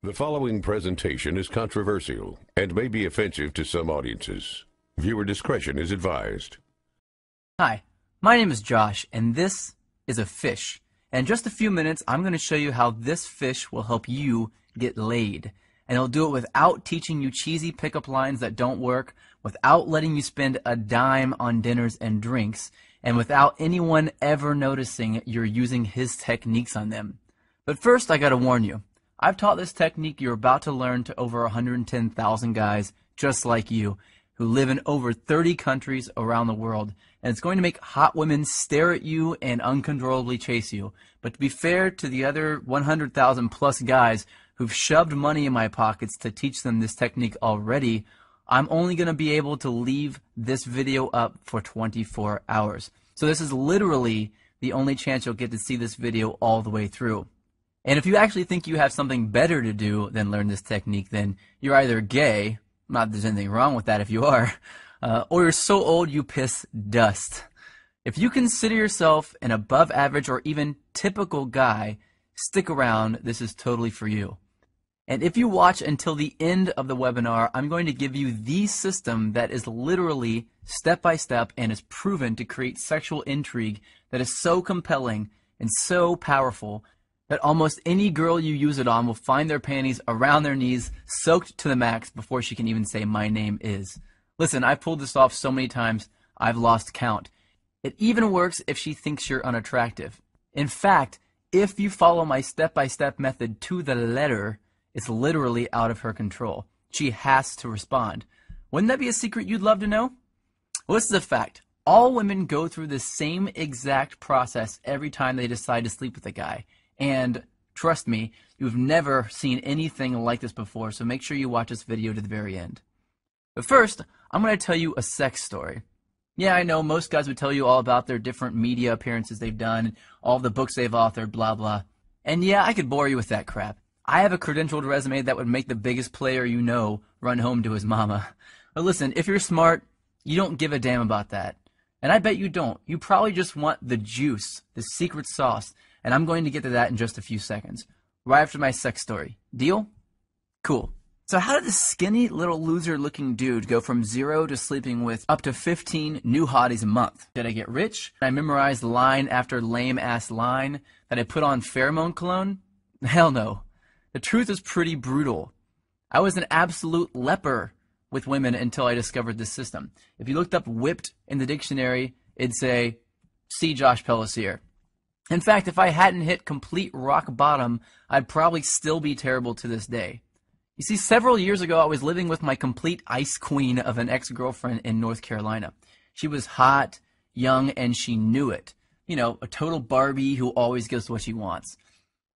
The following presentation is controversial and may be offensive to some audiences. Viewer discretion is advised. Hi, my name is Josh, and this is a fish. And in just a few minutes, I'm going to show you how this fish will help you get laid. And it'll do it without teaching you cheesy pickup lines that don't work, without letting you spend a dime on dinners and drinks, and without anyone ever noticing you're using his techniques on them. But first, I gotta warn you. I've taught this technique you're about to learn to over 110,000 guys just like you who live in over 30 countries around the world, and it's going to make hot women stare at you and uncontrollably chase you. But to be fair to the other 100,000 plus guys who've shoved money in my pockets to teach them this technique already, I'm only going to be able to leave this video up for 24 hours. So this is literally the only chance you'll get to see this video all the way through. And if you actually think you have something better to do than learn this technique, then you're either gay, not that there's anything wrong with that if you are, or you're so old you piss dust. If you consider yourself an above average or even typical guy, stick around, this is totally for you. And if you watch until the end of the webinar, I'm going to give you the system that is literally step by step and is proven to create sexual intrigue that is so compelling and so powerful that almost any girl you use it on will find their panties around their knees, soaked to the max before she can even say, "My name is." Listen, I've pulled this off so many times, I've lost count. It even works if she thinks you're unattractive. In fact, if you follow my step-by-step method to the letter, it's literally out of her control. She has to respond. Wouldn't that be a secret you'd love to know? Well, this is a fact. All women go through the same exact process every time they decide to sleep with a guy. And trust me, you've never seen anything like this before, so make sure you watch this video to the very end. But first, I'm going to tell you a sex story. Yeah, I know most guys would tell you all about their different media appearances they've done, all the books they've authored, blah, blah. And yeah, I could bore you with that crap. I have a credentialed resume that would make the biggest player you know run home to his mama. But listen, if you're smart, you don't give a damn about that. And I bet you don't. You probably just want the juice, the secret sauce. And I'm going to get to that in just a few seconds, right after my sex story. Deal? Cool. So how did this skinny little loser looking dude go from 0 to sleeping with up to 15 new hotties a month? Did I get rich? Did I memorize line after lame ass line? Did I put on pheromone cologne? Hell no. The truth is pretty brutal. I was an absolute leper with women until I discovered this system. If you looked up whipped in the dictionary, it'd say, see Josh Pellissier. In fact, if I hadn't hit complete rock bottom, I'd probably still be terrible to this day. You see, several years ago, I was living with my complete ice queen of an ex-girlfriend in North Carolina. She was hot, young, and she knew it. You know, a total Barbie who always gets what she wants.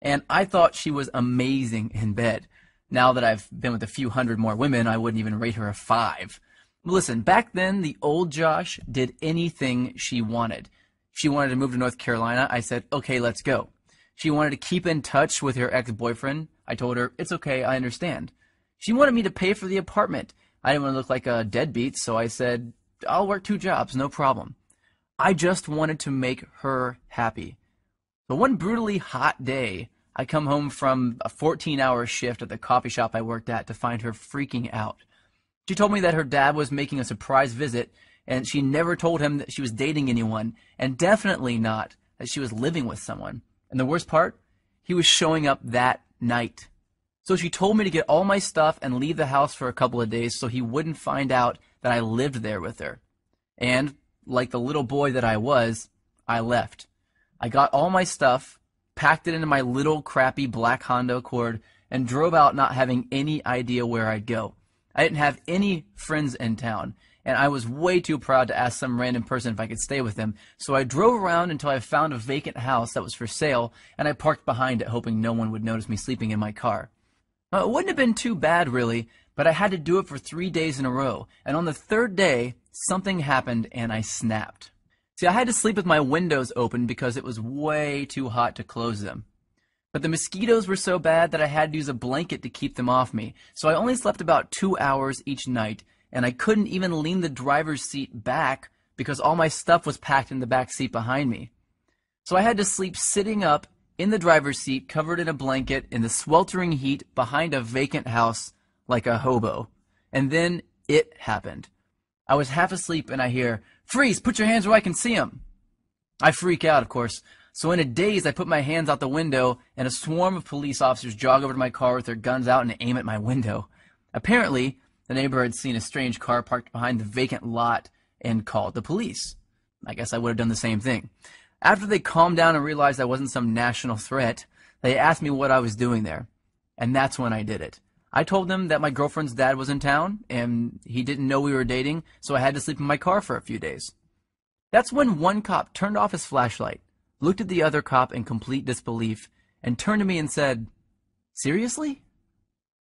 And I thought she was amazing in bed. Now that I've been with a few hundred more women, I wouldn't even rate her a 5. Listen, back then, the old Josh did anything she wanted. She wanted to move to North Carolina. I said, okay, let's go. She wanted to keep in touch with her ex-boyfriend. I told her, it's okay, I understand. She wanted me to pay for the apartment. I didn't want to look like a deadbeat, so I said, I'll work 2 jobs, no problem. I just wanted to make her happy. But one brutally hot day, I come home from a 14-hour shift at the coffee shop I worked at to find her freaking out. She told me that her dad was making a surprise visit, and she never told him that she was dating anyone, and definitely not that she was living with someone. And the worst part, he was showing up that night. So she told me to get all my stuff and leave the house for a couple of days so he wouldn't find out that I lived there with her. And, like the little boy that I was, I left. I got all my stuff, packed it into my little crappy black Honda Accord, and drove out not having any idea where I'd go. I didn't have any friends in town, and I was way too proud to ask some random person if I could stay with them, so I drove around until I found a vacant house that was for sale, and I parked behind it hoping no one would notice me sleeping in my car. It wouldn't have been too bad, really, but I had to do it for 3 days in a row, and on the 3rd day, something happened and I snapped. See, I had to sleep with my windows open because it was way too hot to close them. But the mosquitoes were so bad that I had to use a blanket to keep them off me, so I only slept about 2 hours each night, and I couldn't even lean the driver's seat back because all my stuff was packed in the back seat behind me. So I had to sleep sitting up in the driver's seat, covered in a blanket, in the sweltering heat, behind a vacant house, like a hobo. And then it happened. I was half asleep and I hear, "Freeze, put your hands where I can see them." I freak out, of course. So in a daze, I put my hands out the window, and a swarm of police officers jog over to my car with their guns out and aim at my window. Apparently, the neighbor had seen a strange car parked behind the vacant lot and called the police. I guess I would have done the same thing. After they calmed down and realized I wasn't some national threat, they asked me what I was doing there. And that's when I did it. I told them that my girlfriend's dad was in town, and he didn't know we were dating, so I had to sleep in my car for a few days. That's when one cop turned off his flashlight, looked at the other cop in complete disbelief, and turned to me and said, "Seriously?"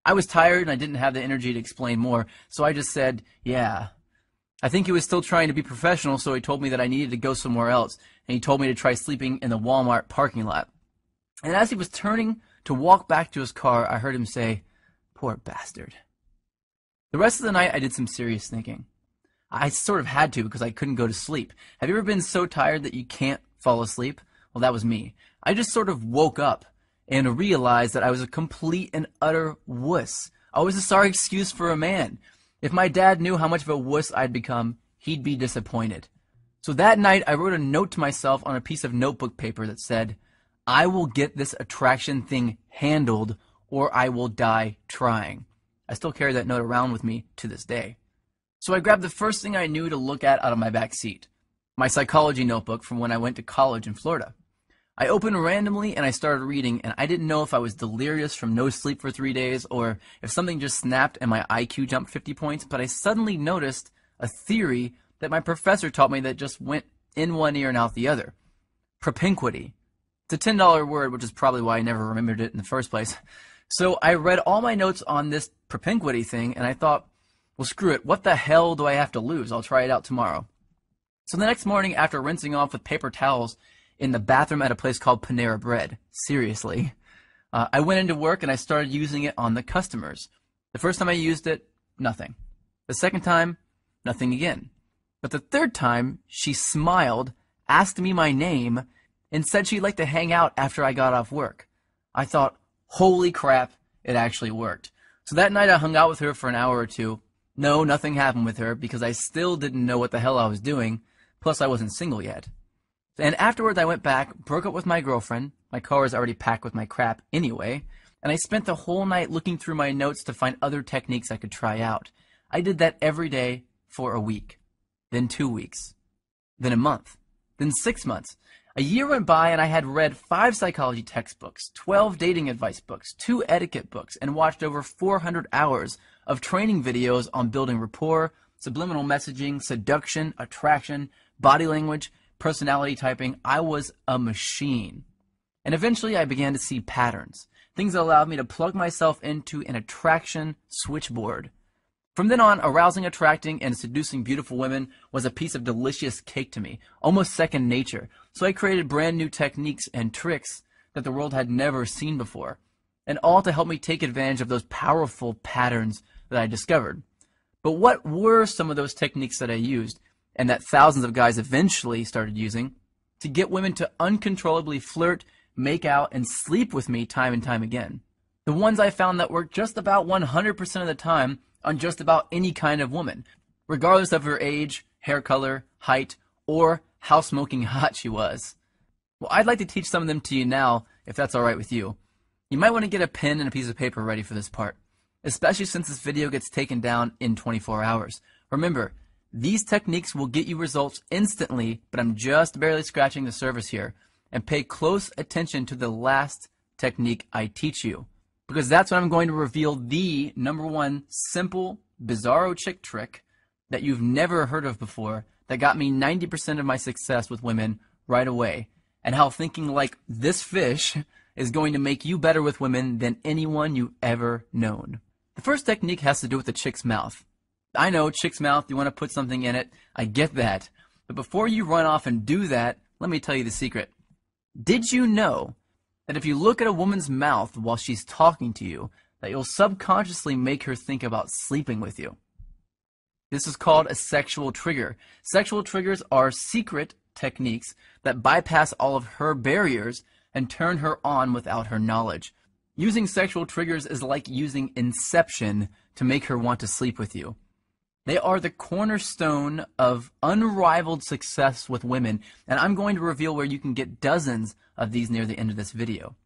I was tired and I didn't have the energy to explain more, so I just said, "Yeah." I think he was still trying to be professional, so he told me that I needed to go somewhere else, and he told me to try sleeping in the Walmart parking lot. And as he was turning to walk back to his car, I heard him say, "Poor bastard." The rest of the night I did some serious thinking. I sort of had to because I couldn't go to sleep. Have you ever been so tired that you can't fall asleep? Well, that was me. I just sort of woke up and realized that I was a complete and utter wuss. I was a sorry excuse for a man. If my dad knew how much of a wuss I'd become, he'd be disappointed. So that night, I wrote a note to myself on a piece of notebook paper that said, "I will get this attraction thing handled, or I will die trying." I still carry that note around with me to this day. So I grabbed the first thing I knew to look at out of my back seat, my psychology notebook from when I went to college in Florida. I opened randomly and I started reading, and I didn't know if I was delirious from no sleep for 3 days or if something just snapped and my IQ jumped 50 points, but I suddenly noticed a theory that my professor taught me that just went in one ear and out the other. Propinquity. It's a $10 word, which is probably why I never remembered it in the first place. So I read all my notes on this propinquity thing, and I thought, well, screw it. What the hell do I have to lose? I'll try it out tomorrow. So the next morning, after rinsing off with paper towels in the bathroom at a place called Panera Bread, seriously, I went into work and I started using it on the customers. The first time I used it, nothing. The second time, nothing again. But the third time, she smiled, asked me my name, and said she'd like to hang out after I got off work. I thought, holy crap, it actually worked. So that night I hung out with her for an hour or two. No, nothing happened with her because I still didn't know what the hell I was doing, plus I wasn't single yet. And afterwards I went back, broke up with my girlfriend. My car was already packed with my crap anyway, and I spent the whole night looking through my notes to find other techniques I could try out. I did that every day for a week, then 2 weeks, then a month, then 6 months. A year went by and I had read 5 psychology textbooks, 12 dating advice books, 2 etiquette books, and watched over 400 hours of training videos on building rapport, subliminal messaging, seduction, attraction, body language, personality typing. I was a machine. And eventually I began to see patterns, things that allowed me to plug myself into an attraction switchboard. From then on, arousing, attracting, and seducing beautiful women was a piece of delicious cake to me, almost second nature. So I created brand new techniques and tricks that the world had never seen before, and all to help me take advantage of those powerful patterns that I discovered. But what were some of those techniques that I used, and that thousands of guys eventually started using, to get women to uncontrollably flirt, make out, and sleep with me time and time again? The ones I found that worked just about 100% of the time on just about any kind of woman, regardless of her age, hair color, height, or how smoking hot she was. Well, I'd like to teach some of them to you now, if that's alright with you. You might want to get a pen and a piece of paper ready for this part, especially since this video gets taken down in 24 hours. Remember, these techniques will get you results instantly, but I'm just barely scratching the surface here. And pay close attention to the last technique I teach you, because that's when I'm going to reveal the #1 simple, bizarro chick trick that you've never heard of before that got me 90% of my success with women right away, and how thinking like this fish is going to make you better with women than anyone you've ever known. The first technique has to do with the chick's mouth. I know, chick's mouth, you want to put something in it. I get that. But before you run off and do that, let me tell you the secret. Did you know that if you look at a woman's mouth while she's talking to you, that you'll subconsciously make her think about sleeping with you? This is called a sexual trigger. Sexual triggers are secret techniques that bypass all of her barriers and turn her on without her knowledge. Using sexual triggers is like using Inception to make her want to sleep with you. They are the cornerstone of unrivaled success with women, and I'm going to reveal where you can get dozens of these near the end of this video.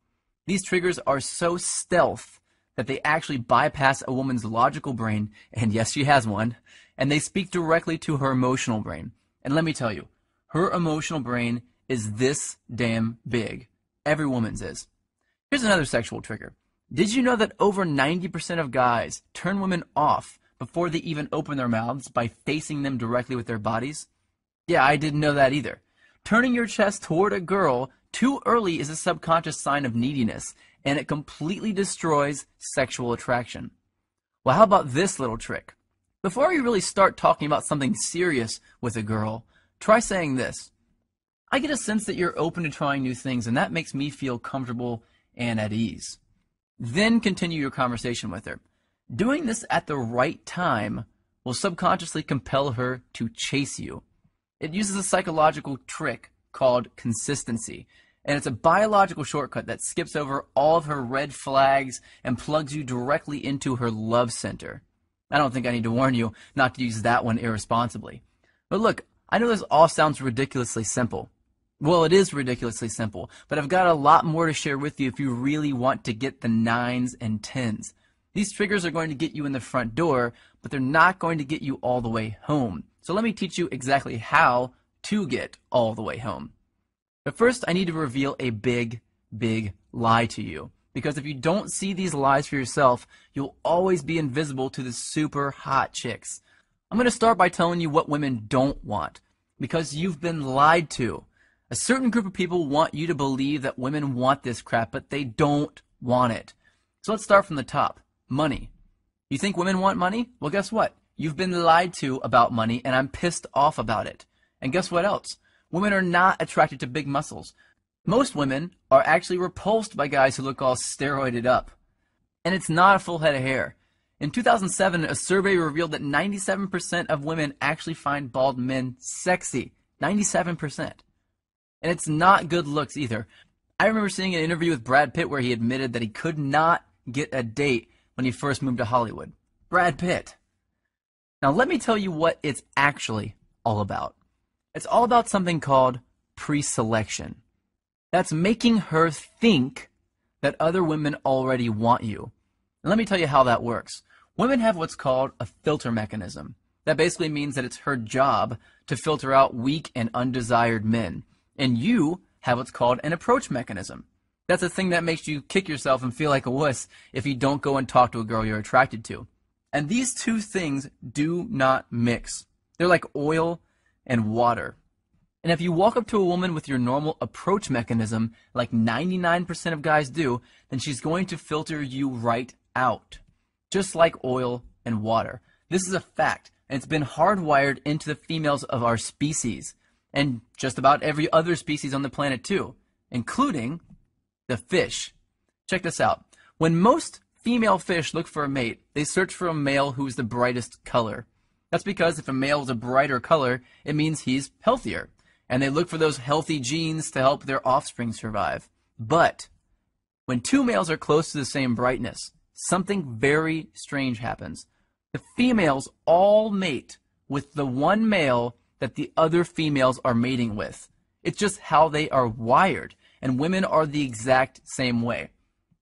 These triggers are so stealth that they actually bypass a woman's logical brain, and yes, she has one, and they speak directly to her emotional brain. And let me tell you, her emotional brain is this damn big. Every woman's is. Here's another sexual trigger. Did you know that over 90% of guys turn women off before they even open their mouths by facing them directly with their bodies? Yeah, I didn't know that either. Turning your chest toward a girl too early is a subconscious sign of neediness, and it completely destroys sexual attraction. Well, how about this little trick? Before you really start talking about something serious with a girl, try saying this. I get a sense that you're open to trying new things, and that makes me feel comfortable and at ease. Then continue your conversation with her. Doing this at the right time will subconsciously compel her to chase you. It uses a psychological trick called consistency, and it's a biological shortcut that skips over all of her red flags and plugs you directly into her love center. I don't think I need to warn you not to use that one irresponsibly. But look, I know this all sounds ridiculously simple. Well, it is ridiculously simple, but I've got a lot more to share with you if you really want to get the 9s and 10s. These triggers are going to get you in the front door, but they're not going to get you all the way home. So let me teach you exactly how to get all the way home. But first, I need to reveal a big, big lie to you. Because if you don't see these lies for yourself, you'll always be invisible to the super hot chicks. I'm going to start by telling you what women don't want, because you've been lied to. A certain group of people want you to believe that women want this crap, but they don't want it. So let's start from the top. Money. You think women want money? Well, guess what? You've been lied to about money, and I'm pissed off about it. And guess what else? Women are not attracted to big muscles. Most women are actually repulsed by guys who look all steroided up. And it's not a full head of hair. In 2007, a survey revealed that 97% of women actually find bald men sexy. 97%. And it's not good looks either. I remember seeing an interview with Brad Pitt where he admitted that he could not get a date when he first moved to Hollywood. Brad Pitt. Now let me tell you what it's actually all about. It's all about something called pre-selection. That's making her think that other women already want you. And let me tell you how that works. Women have what's called a filter mechanism. That basically means that it's her job to filter out weak and undesired men. And you have what's called an approach mechanism. That's a thing that makes you kick yourself and feel like a wuss if you don't go and talk to a girl you're attracted to. And these two things do not mix. They're like oil and water. And if you walk up to a woman with your normal approach mechanism, like 99% of guys do, then she's going to filter you right out. Just like oil and water. This is a fact, and it's been hardwired into the females of our species. And just about every other species on the planet too, including the fish. Check this out. When most female fish look for a mate, they search for a male who's the brightest color. That's because if a male is a brighter color, it means he's healthier. And they look for those healthy genes to help their offspring survive. But when two males are close to the same brightness, something very strange happens. The females all mate with the one male that the other females are mating with. It's just how they are wired, and women are the exact same way.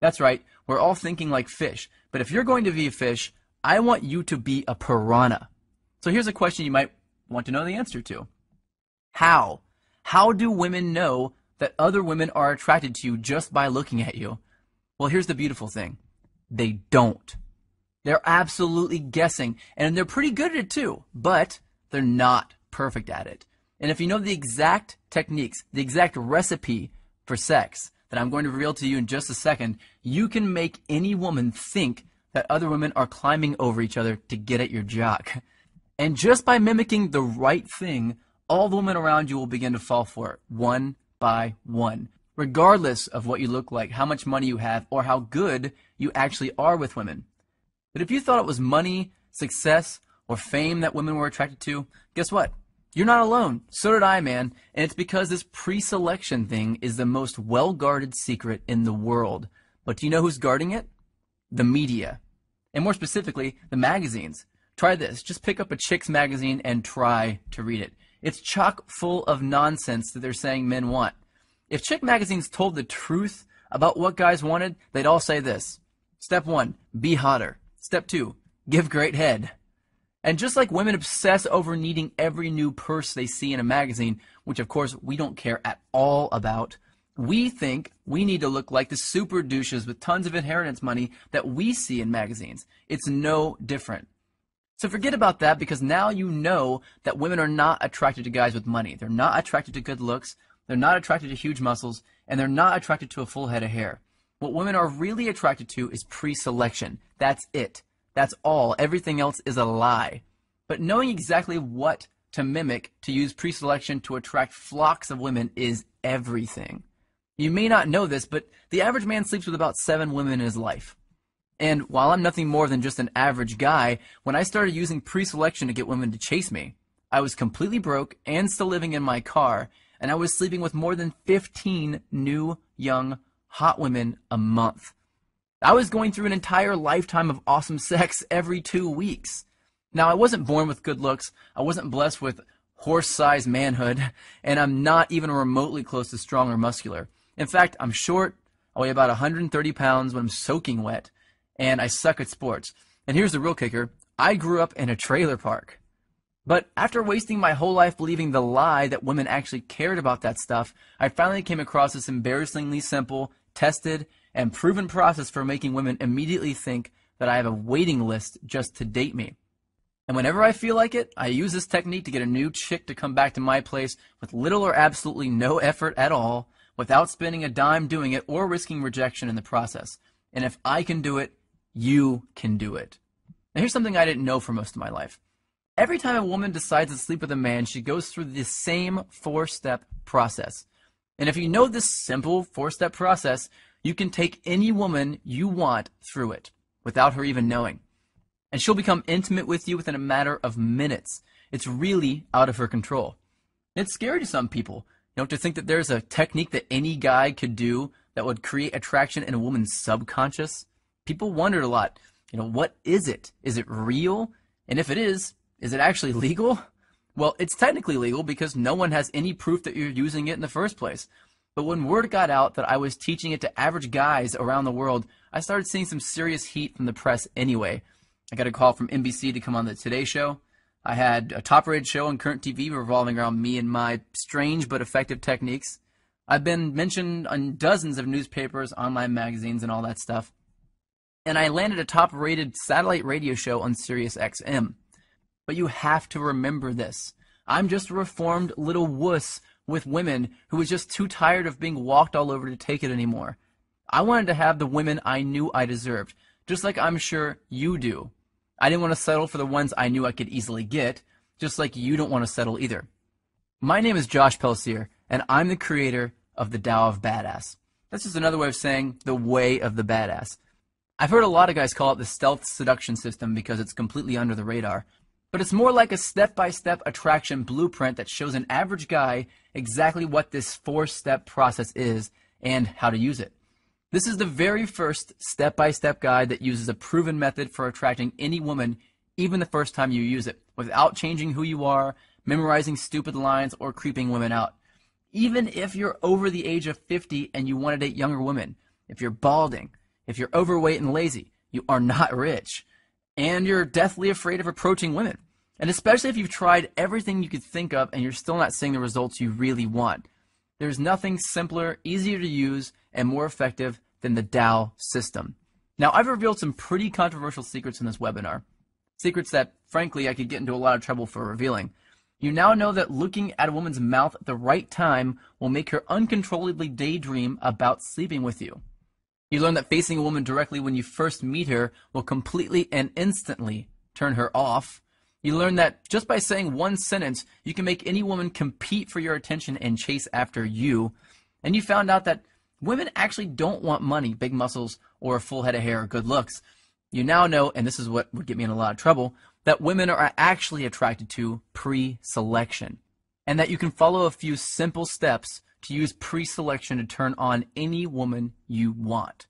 That's right, we're all thinking like fish, but if you're going to be a fish, I want you to be a piranha. So here's a question you might want to know the answer to. How? How do women know that other women are attracted to you just by looking at you? Well, here's the beautiful thing. They don't. They're absolutely guessing, and they're pretty good at it too, but they're not perfect at it. And if you know the exact techniques, the exact recipe for sex that I'm going to reveal to you in just a second, you can make any woman think that other women are climbing over each other to get at your jock. And just by mimicking the right thing, all the women around you will begin to fall for it, one by one, regardless of what you look like, how much money you have, or how good you actually are with women. But if you thought it was money, success, or fame that women were attracted to, guess what? You're not alone. So did I, man. And it's because this pre-selection thing is the most well-guarded secret in the world. But do you know who's guarding it? The media. And more specifically, the magazines. Try this. Just pick up a chick's magazine and try to read it. It's chock full of nonsense that they're saying men want. If chick magazines told the truth about what guys wanted, they'd all say this. Step 1, be hotter. Step 2, give great head. And just like women obsess over needing every new purse they see in a magazine, which of course we don't care at all about, we think we need to look like the super douches with tons of inheritance money that we see in magazines. It's no different. So forget about that, because now you know that women are not attracted to guys with money. They're not attracted to good looks. They're not attracted to huge muscles. And they're not attracted to a full head of hair. What women are really attracted to is pre-selection. That's it. That's all. Everything else is a lie. But knowing exactly what to mimic to use pre-selection to attract flocks of women is everything. You may not know this, but the average man sleeps with about 7 women in his life. And while I'm nothing more than just an average guy, when I started using pre-selection to get women to chase me, I was completely broke and still living in my car, and I was sleeping with more than 15 new, young, hot women a month. I was going through an entire lifetime of awesome sex every 2 weeks. Now, I wasn't born with good looks, I wasn't blessed with horse-sized manhood, and I'm not even remotely close to strong or muscular. In fact, I'm short, I weigh about 130 pounds when I'm soaking wet, and I suck at sports. And here's the real kicker, I grew up in a trailer park. But after wasting my whole life believing the lie that women actually cared about that stuff, I finally came across this embarrassingly simple, tested, and proven process for making women immediately think that I have a waiting list just to date me. And whenever I feel like it, I use this technique to get a new chick to come back to my place with little or absolutely no effort at all, without spending a dime doing it or risking rejection in the process. And if I can do it, you can do it. Now here's something I didn't know for most of my life. Every time a woman decides to sleep with a man, she goes through the same 4-step process. And if you know this simple 4-step process, you can take any woman you want through it without her even knowing. And she'll become intimate with you within a matter of minutes. It's really out of her control. It's scary to some people, to think that there's a technique that any guy could do that would create attraction in a woman's subconscious. People wondered a lot, what is it? Is it real? And if it is it actually legal? Well, it's technically legal because no one has any proof that you're using it in the first place. But when word got out that I was teaching it to average guys around the world, I started seeing some serious heat from the press anyway. I got a call from NBC to come on the Today Show. I had a top-rated show on current TV revolving around me and my strange but effective techniques. I've been mentioned on dozens of newspapers, online magazines, and all that stuff. And I landed a top-rated satellite radio show on Sirius XM. But you have to remember this. I'm just a reformed little wuss with women who was just too tired of being walked all over to take it anymore. I wanted to have the women I knew I deserved, just like I'm sure you do. I didn't want to settle for the ones I knew I could easily get, just like you don't want to settle either. My name is Josh Pelsier, and I'm the creator of the Tao of Badass. That's just another way of saying the way of the badass. I've heard a lot of guys call it the stealth seduction system because it's completely under the radar. But it's more like a step-by-step attraction blueprint that shows an average guy exactly what this 4-step process is and how to use it. This is the very first step-by-step guide that uses a proven method for attracting any woman, even the first time you use it, without changing who you are, memorizing stupid lines, or creeping women out. Even if you're over the age of 50 and you want to date younger women, if you're balding, if you're overweight and lazy, you are not rich, and you're deathly afraid of approaching women. And especially if you've tried everything you could think of and you're still not seeing the results you really want. There's nothing simpler, easier to use, and more effective than the Tao system. Now, I've revealed some pretty controversial secrets in this webinar. Secrets that, frankly, I could get into a lot of trouble for revealing. You now know that looking at a woman's mouth at the right time will make her uncontrollably daydream about sleeping with you. You learn that facing a woman directly when you first meet her will completely and instantly turn her off. You learn that just by saying one sentence, you can make any woman compete for your attention and chase after you. And you found out that women actually don't want money, big muscles, or a full head of hair or good looks. You now know, and this is what would get me in a lot of trouble, that women are actually attracted to pre-selection. and that you can follow a few simple steps to use pre-selection to turn on any woman you want.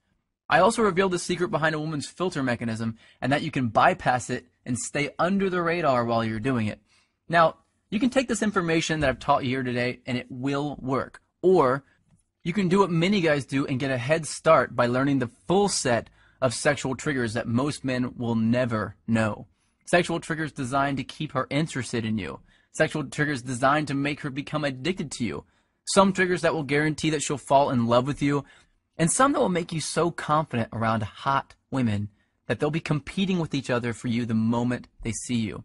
I also revealed the secret behind a woman's filter mechanism and that you can bypass it and stay under the radar while you're doing it. Now, you can take this information that I've taught you here today and it will work. Or you can do what many guys do and get a head start by learning the full set of sexual triggers that most men will never know. Sexual triggers designed to keep her interested in you. Sexual triggers designed to make her become addicted to you. Some triggers that will guarantee that she'll fall in love with you. And some that will make you so confident around hot women that they'll be competing with each other for you the moment they see you.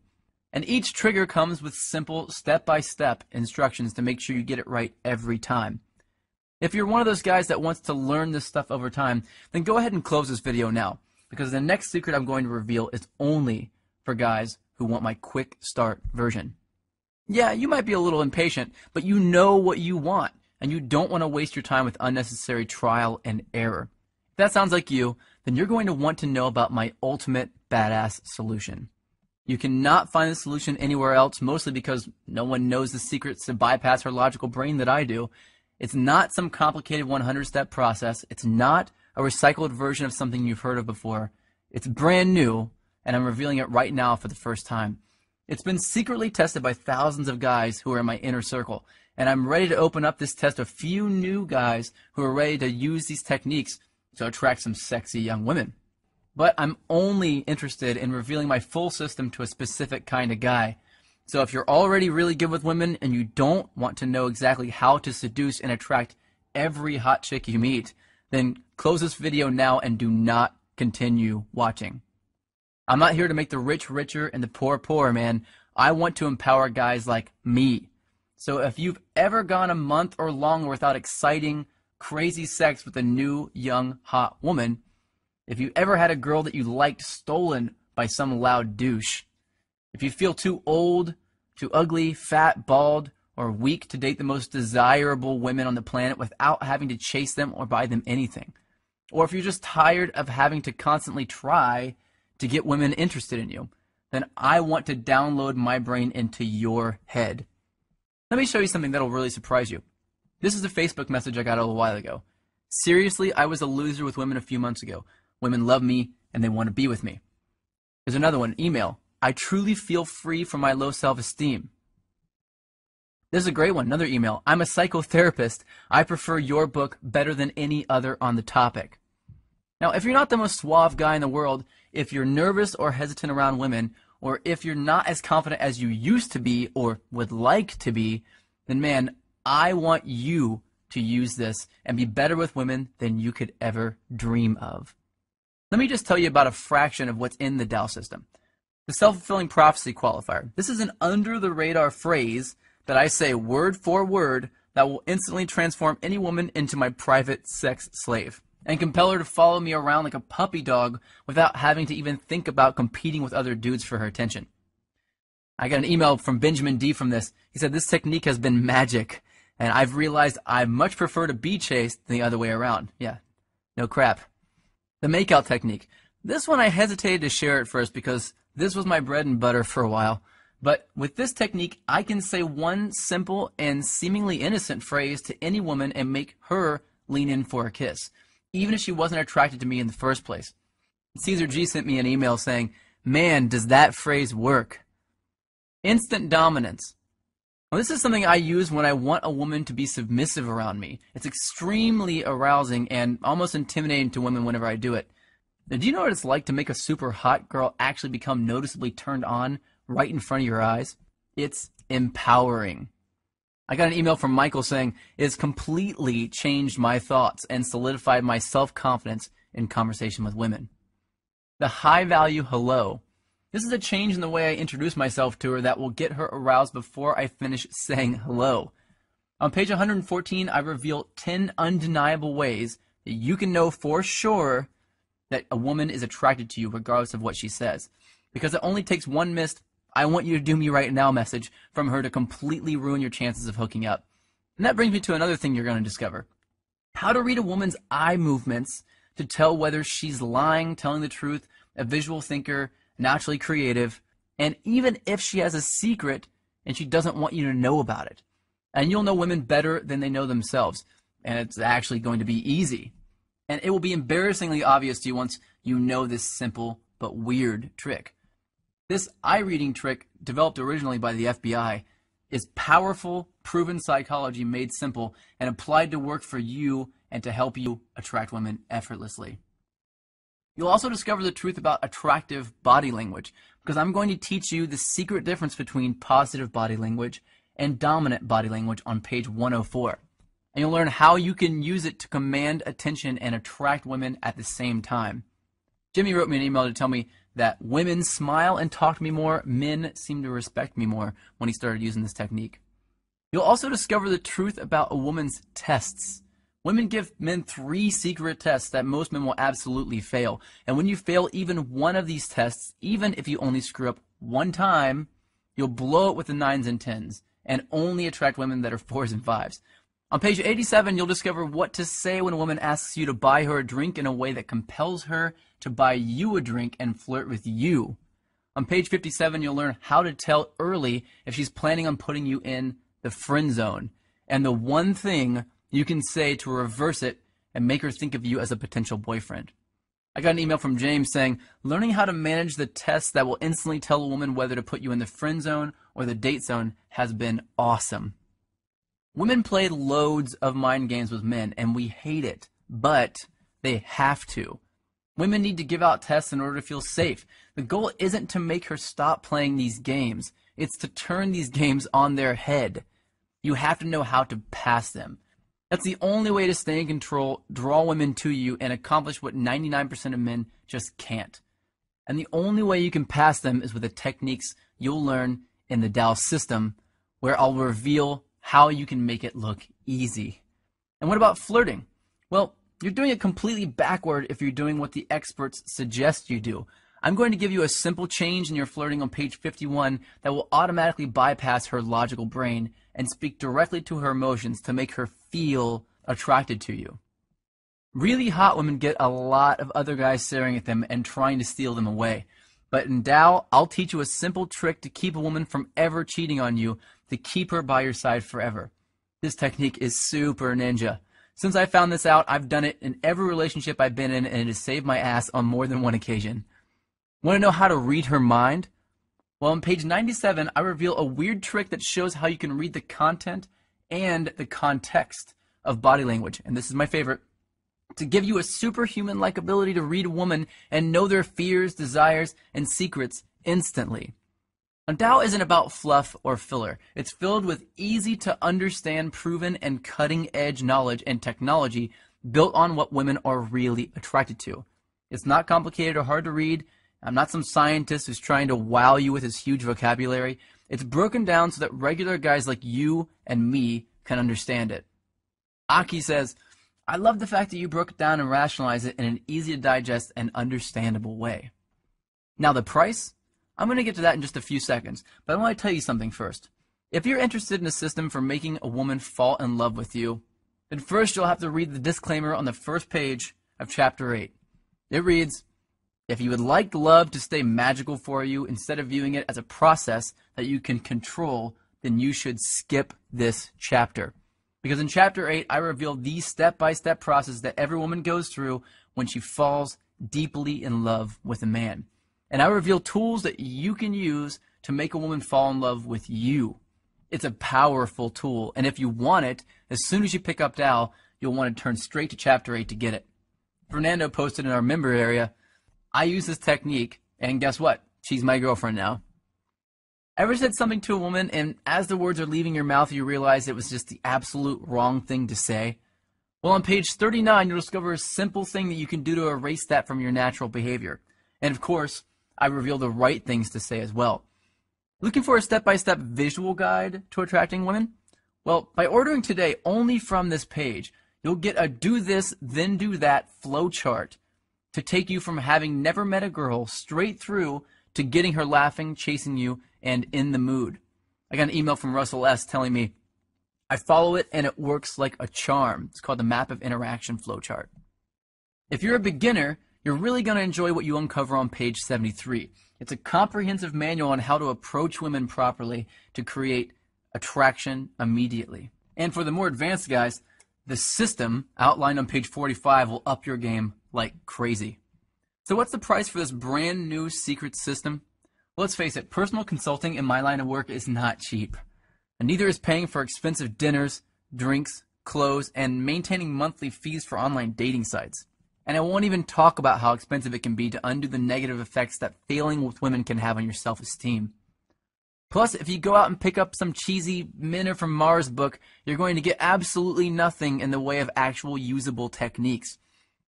And each trigger comes with simple step-by-step instructions to make sure you get it right every time. If you're one of those guys that wants to learn this stuff over time, then go ahead and close this video now, because the next secret I'm going to reveal is only for guys who want my quick start version. Yeah, you might be a little impatient, but you know what you want, and you don't want to waste your time with unnecessary trial and error. If that sounds like you, then you're going to want to know about my ultimate badass solution. You cannot find the solution anywhere else, mostly because no one knows the secrets to bypass her logical brain that I do. It's not some complicated 100-step process. It's not a recycled version of something you've heard of before. It's brand new, and I'm revealing it right now for the first time. It's been secretly tested by thousands of guys who are in my inner circle, and I'm ready to open up this test to a few new guys who are ready to use these techniques to attract some sexy young women. But I'm only interested in revealing my full system to a specific kind of guy. So if you're already really good with women and you don't want to know exactly how to seduce and attract every hot chick you meet, then close this video now and do not continue watching. I'm not here to make the rich richer and the poor poorer, man. I want to empower guys like me. So if you've ever gone a month or longer without exciting, crazy sex with a new, young, hot woman, if you ever had a girl that you liked stolen by some loud douche, if you feel too old, too ugly, fat, bald, or weak to date the most desirable women on the planet without having to chase them or buy them anything, or if you're just tired of having to constantly try to get women interested in you, then I want to download my brain into your head. Let me show you something that'll really surprise you. This is a Facebook message I got a little while ago. Seriously, I was a loser with women a few months ago. Women love me and they want to be with me. There's another one, email. I truly feel free from my low self-esteem. This is a great one, another email. I'm a psychotherapist. I prefer your book better than any other on the topic. Now, if you're not the most suave guy in the world, if you're nervous or hesitant around women, or if you're not as confident as you used to be or would like to be, then man, I want you to use this and be better with women than you could ever dream of. Let me just tell you about a fraction of what's in the Dow system. The self-fulfilling prophecy qualifier. This is an under-the-radar phrase that I say word for word that will instantly transform any woman into my private sex slave and compel her to follow me around like a puppy dog without having to even think about competing with other dudes for her attention. I got an email from Benjamin D from this. He said, this technique has been magic, and I've realized I much prefer to be chased than the other way around. Yeah, no crap. The makeout technique. This one I hesitated to share at first because this was my bread and butter for a while. But with this technique, I can say one simple and seemingly innocent phrase to any woman and make her lean in for a kiss, even if she wasn't attracted to me in the first place. Caesar G sent me an email saying, man, does that phrase work? Instant dominance. Well, this is something I use when I want a woman to be submissive around me. It's extremely arousing and almost intimidating to women whenever I do it. Now, do you know what it's like to make a super hot girl actually become noticeably turned on right in front of your eyes? It's empowering. I got an email from Michael saying, it has completely changed my thoughts and solidified my self-confidence in conversation with women. The high-value hello. This is a change in the way I introduce myself to her that will get her aroused before I finish saying hello. On page 114, I reveal 10 undeniable ways that you can know for sure that a woman is attracted to you regardless of what she says. Because it only takes one missed, I want you to do me right now message from her to completely ruin your chances of hooking up. And that brings me to another thing you're going to discover. How to read a woman's eye movements to tell whether she's lying, telling the truth, a visual thinker, naturally creative, and even if she has a secret, and she doesn't want you to know about it. And you'll know women better than they know themselves, and it's actually going to be easy. And it will be embarrassingly obvious to you once you know this simple but weird trick. This eye reading trick, developed originally by the FBI, is powerful, proven psychology made simple and applied to work for you and to help you attract women effortlessly. You'll also discover the truth about attractive body language, because I'm going to teach you the secret difference between positive body language and dominant body language on page 104. And you'll learn how you can use it to command attention and attract women at the same time. Jimmy wrote me an email to tell me that women smile and talk to me more, men seem to respect me more when he started using this technique. You'll also discover the truth about a woman's tests. Women give men 3 secret tests that most men will absolutely fail. And when you fail even one of these tests, even if you only screw up one time, you'll blow it with the 9s and 10s and only attract women that are 4s and 5s. On page 87, you'll discover what to say when a woman asks you to buy her a drink in a way that compels her to buy you a drink and flirt with you. On page 57, you'll learn how to tell early if she's planning on putting you in the friend zone, and the one thing you can say to reverse it and make her think of you as a potential boyfriend. I got an email from James saying, learning how to manage the tests that will instantly tell a woman whether to put you in the friend zone or the date zone has been awesome. Women play loads of mind games with men, and we hate it, but they have to. Women need to give out tests in order to feel safe. The goal isn't to make her stop playing these games. It's to turn these games on their head. You have to know how to pass them. That's the only way to stay in control, draw women to you, and accomplish what 99% of men just can't. And the only way you can pass them is with the techniques you'll learn in the Tao system, where I'll reveal how you can make it look easy. And what about flirting? Well, you're doing it completely backward if you're doing what the experts suggest you do. I'm going to give you a simple change in your flirting on page 51 that will automatically bypass her logical brain and speak directly to her emotions to make her feel attracted to you. Really hot women get a lot of other guys staring at them and trying to steal them away. But in Tao, I'll teach you a simple trick to keep a woman from ever cheating on you, to keep her by your side forever. This technique is super ninja. Since I found this out, I've done it in every relationship I've been in, and it has saved my ass on more than one occasion. Want to know how to read her mind? Well, on page 97, I reveal a weird trick that shows how you can read the content and the context of body language. And this is my favorite. To give you a superhuman-like ability to read a woman and know their fears, desires, and secrets instantly. And Tao isn't about fluff or filler. It's filled with easy-to-understand, proven, and cutting-edge knowledge and technology built on what women are really attracted to. It's not complicated or hard to read. I'm not some scientist who's trying to wow you with his huge vocabulary. It's broken down so that regular guys like you and me can understand it. Aki says, I love the fact that you broke it down and rationalized it in an easy-to-digest and understandable way. Now the price? I'm going to get to that in just a few seconds, but I want to tell you something first. If you're interested in a system for making a woman fall in love with you, then first you'll have to read the disclaimer on the first page of Chapter 8. It reads, if you would like love to stay magical for you instead of viewing it as a process that you can control, then you should skip this chapter. Because in Chapter 8, I reveal the step-by-step process that every woman goes through when she falls deeply in love with a man. And I reveal tools that you can use to make a woman fall in love with you. It's a powerful tool, and if you want it, as soon as you pick up Tao, you'll want to turn straight to Chapter 8 to get it. Fernando posted in our member area, I use this technique, and guess what? She's my girlfriend now. Ever said something to a woman, and as the words are leaving your mouth, you realize it was just the absolute wrong thing to say? Well, on page 39, you'll discover a simple thing that you can do to erase that from your natural behavior. And of course, I reveal the right things to say as well. Looking for a step-by-step visual guide to attracting women? Well, by ordering today only from this page, you'll get a do this, then do that flow chart to take you from having never met a girl straight through to getting her laughing, chasing you, and in the mood. I got an email from Russell S. telling me, I follow it and it works like a charm. It's called the Map of Interaction Flowchart. If you're a beginner, you're really going to enjoy what you uncover on page 73. It's a comprehensive manual on how to approach women properly to create attraction immediately. And for the more advanced guys, the system outlined on page 45 will up your game like crazy. So what's the price for this brand new secret system? Well, let's face it, personal consulting in my line of work is not cheap. And neither is paying for expensive dinners, drinks, clothes, and maintaining monthly fees for online dating sites. And I won't even talk about how expensive it can be to undo the negative effects that failing with women can have on your self-esteem. Plus, if you go out and pick up some cheesy Men Are From Mars book, you're going to get absolutely nothing in the way of actual usable techniques.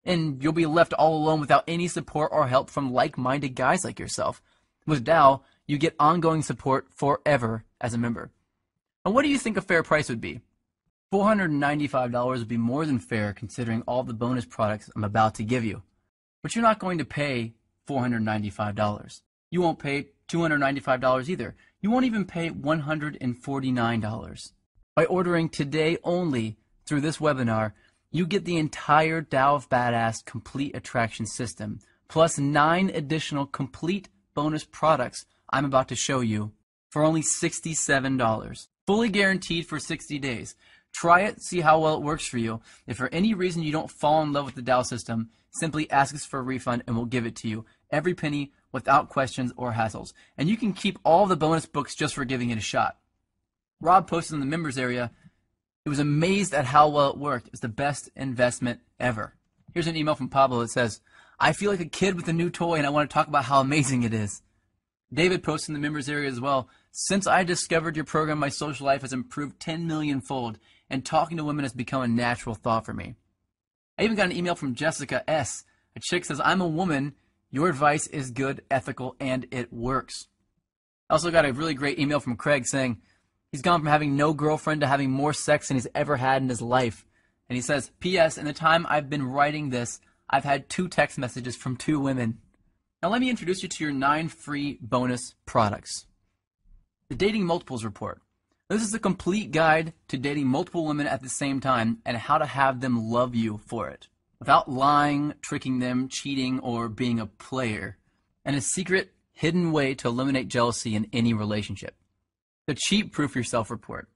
And you'll be left all alone without any support or help from like-minded guys like yourself. With Dow, you get ongoing support forever as a member. And what do you think a fair price would be? $495 would be more than fair considering all the bonus products I'm about to give you. But you're not going to pay $495. You won't pay $295 either. You won't even pay $149. By ordering today only through this webinar, you get the entire Tao of Badass Complete Attraction System, plus 9 additional complete bonus products I'm about to show you for only $67. Fully guaranteed for 60 days. Try it, see how well it works for you. If for any reason you don't fall in love with the Tao system, simply ask us for a refund and we'll give it to you. Every penny, without questions or hassles. And you can keep all the bonus books just for giving it a shot. Rob posted in the members area, he was amazed at how well it worked. It's the best investment ever. Here's an email from Pablo that says, I feel like a kid with a new toy and I want to talk about how amazing it is. David posted in the members area as well, since I discovered your program, my social life has improved 10 million fold and talking to women has become a natural thought for me. I even got an email from Jessica S. A chick says, I'm a woman. Your advice is good, ethical, and it works. I also got a really great email from Craig saying he's gone from having no girlfriend to having more sex than he's ever had in his life. And he says, P.S. In the time I've been writing this, I've had 2 text messages from 2 women. Now let me introduce you to your 9 free bonus products. The Dating Multiples Report. This is a complete guide to dating multiple women at the same time and how to have them love you for it, without lying, tricking them, cheating, or being a player, and a secret, hidden way to eliminate jealousy in any relationship. The Cheat Proof Yourself Report.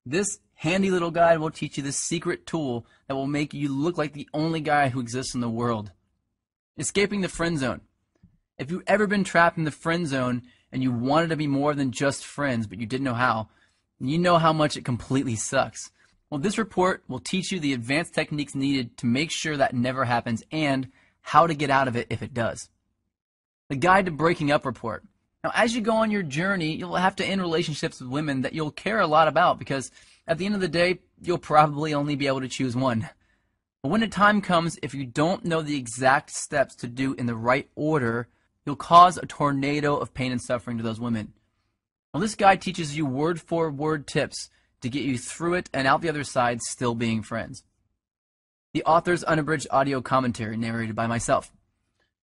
This handy little guide will teach you the secret tool that will make you look like the only guy who exists in the world. Escaping the Friend Zone. If you've ever been trapped in the friend zone and you wanted to be more than just friends but you didn't know how, you know how much it completely sucks. Well, this report will teach you the advanced techniques needed to make sure that never happens and how to get out of it if it does. The Guide to Breaking Up Report. Now, as you go on your journey, you'll have to end relationships with women that you'll care a lot about because at the end of the day, you'll probably only be able to choose one. But when the time comes, if you don't know the exact steps to do in the right order, you'll cause a tornado of pain and suffering to those women. Well, this guide teaches you word-for-word tips to get you through it and out the other side still being friends. The author's unabridged audio commentary narrated by myself.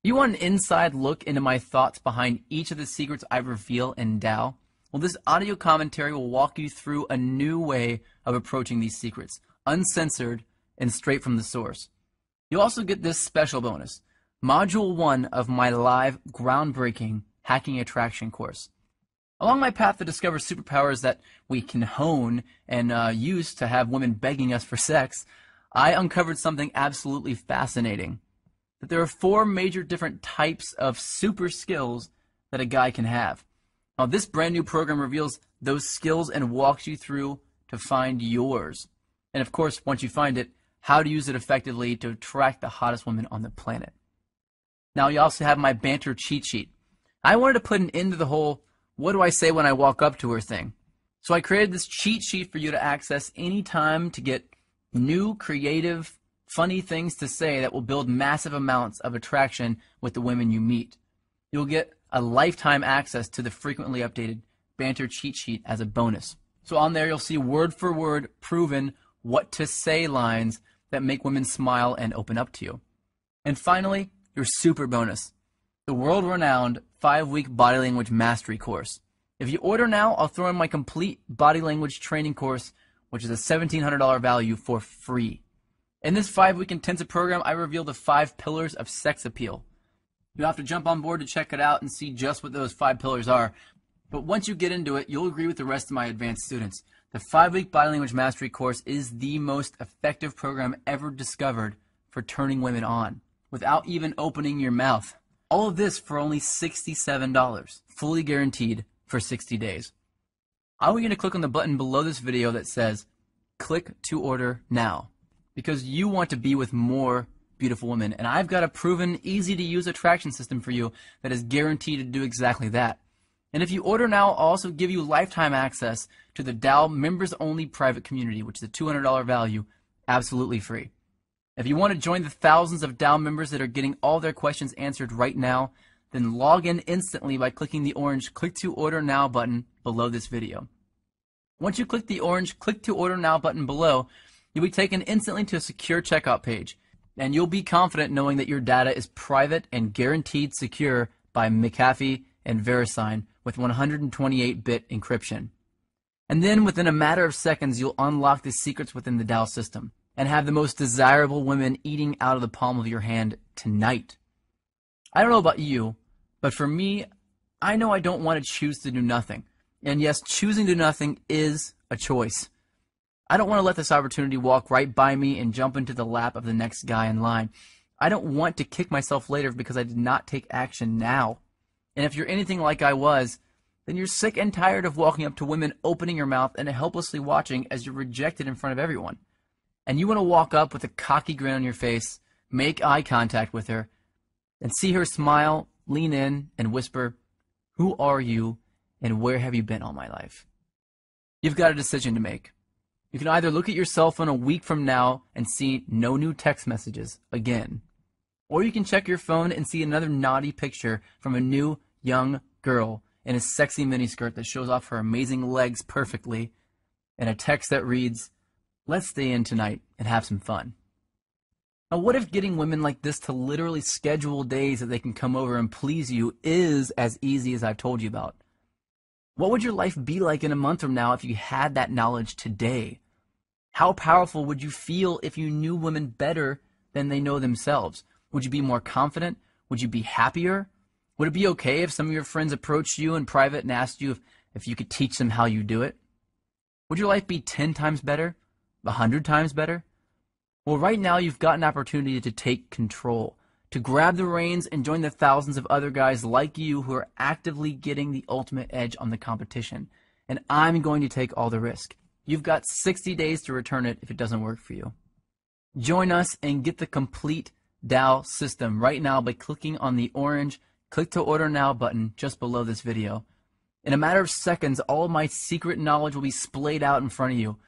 You want an inside look into my thoughts behind each of the secrets I reveal in Tao? Well, this audio commentary will walk you through a new way of approaching these secrets, uncensored and straight from the source. You'll also get this special bonus, Module 1 of my live, groundbreaking Hacking Attraction course. Along my path to discover superpowers that we can hone and use to have women begging us for sex, I uncovered something absolutely fascinating. That there are 4 major different types of super skills that a guy can have. Now, this brand new program reveals those skills and walks you through to find yours. And of course, once you find it, how to use it effectively to attract the hottest women on the planet. Now, you also have my banter cheat sheet. I wanted to put an end to the whole what do I say when I walk up to her thing. So I created this cheat sheet for you to access anytime to get new, creative, funny things to say that will build massive amounts of attraction with the women you meet. You'll get a lifetime access to the frequently updated banter cheat sheet as a bonus. So on there you'll see word for word proven what to say lines that make women smile and open up to you. And finally, your super bonus, the world-renowned 5-week body language mastery course. If you order now, I'll throw in my complete body language training course, which is a $1,700 value for free. In this 5-week intensive program, I reveal the 5 pillars of sex appeal. You'll have to jump on board to check it out and see just what those 5 pillars are. But once you get into it, you'll agree with the rest of my advanced students. The 5-week Body Language Mastery course is the most effective program ever discovered for turning women on, without even opening your mouth. All of this for only $67, fully guaranteed for 60 days. I want you to click on the button below this video that says, click to order now, because you want to be with more beautiful women. And I've got a proven, easy-to-use attraction system for you that is guaranteed to do exactly that. And if you order now, I'll also give you lifetime access to the Dow members-only private community, which is a $200 value, absolutely free. If you want to join the thousands of Dow members that are getting all their questions answered right now, then log in instantly by clicking the orange Click to Order Now button below this video. Once you click the orange Click to Order Now button below, you'll be taken instantly to a secure checkout page, and you'll be confident knowing that your data is private and guaranteed secure by McAfee and VeriSign with 128-bit encryption. And then within a matter of seconds, you'll unlock the secrets within the Dow system and have the most desirable women eating out of the palm of your hand tonight. I don't know about you, but for me, I know I don't want to choose to do nothing. And yes, choosing to do nothing is a choice. I don't want to let this opportunity walk right by me and jump into the lap of the next guy in line. I don't want to kick myself later because I did not take action now. And if you're anything like I was, then you're sick and tired of walking up to women, opening your mouth, and helplessly watching as you're rejected in front of everyone. And you want to walk up with a cocky grin on your face, make eye contact with her, and see her smile, lean in, and whisper, "Who are you, and where have you been all my life?" You've got a decision to make. You can either look at your cell phone a week from now and see no new text messages again, or you can check your phone and see another naughty picture from a new, young girl in a sexy miniskirt that shows off her amazing legs perfectly, and a text that reads, "Let's stay in tonight and have some fun." Now, what if getting women like this to literally schedule days that they can come over and please you is as easy as I've told you about? What would your life be like in a month from now if you had that knowledge today? How powerful would you feel if you knew women better than they know themselves? Would you be more confident? Would you be happier? Would it be okay if some of your friends approached you in private and asked you if you could teach them how you do it? Would your life be 10 times better? 100 times better? Well, right now you've got an opportunity to take control, to grab the reins and join the thousands of other guys like you who are actively getting the ultimate edge on the competition. And I'm going to take all the risk. You've got 60 days to return it if it doesn't work for you. Join us and get the complete Dow system right now by clicking on the orange Click to Order Now button just below this video. In a matter of seconds, all of my secret knowledge will be splayed out in front of you.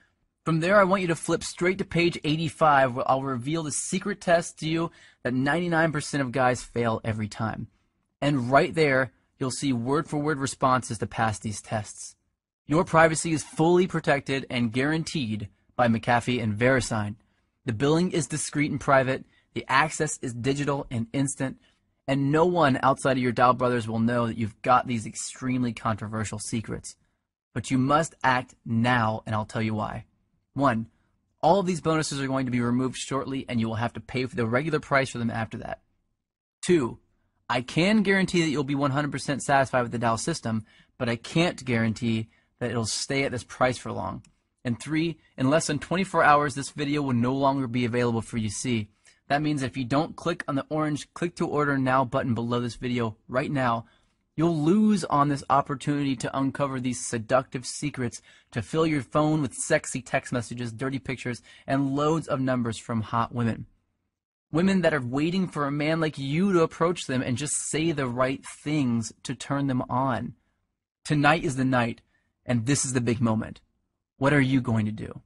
From there, I want you to flip straight to page 85, where I'll reveal the secret test to you that 99% of guys fail every time. And right there, you'll see word-for-word responses to pass these tests. Your privacy is fully protected and guaranteed by McAfee and VeriSign. The billing is discreet and private, the access is digital and instant, and no one outside of your Dow brothers will know that you've got these extremely controversial secrets. But you must act now, and I'll tell you why. 1, all of these bonuses are going to be removed shortly, and you will have to pay for the regular price for them after that. 2, I can guarantee that you'll be 100% satisfied with the Dow system, but I can't guarantee that it'll stay at this price for long. And 3, in less than 24 hours, this video will no longer be available for you to see. That means if you don't click on the orange Click to Order Now button below this video right now, you'll lose on this opportunity to uncover these seductive secrets to fill your phone with sexy text messages, dirty pictures, and loads of numbers from hot women. Women that are waiting for a man like you to approach them and just say the right things to turn them on. Tonight is the night, and this is the big moment. What are you going to do?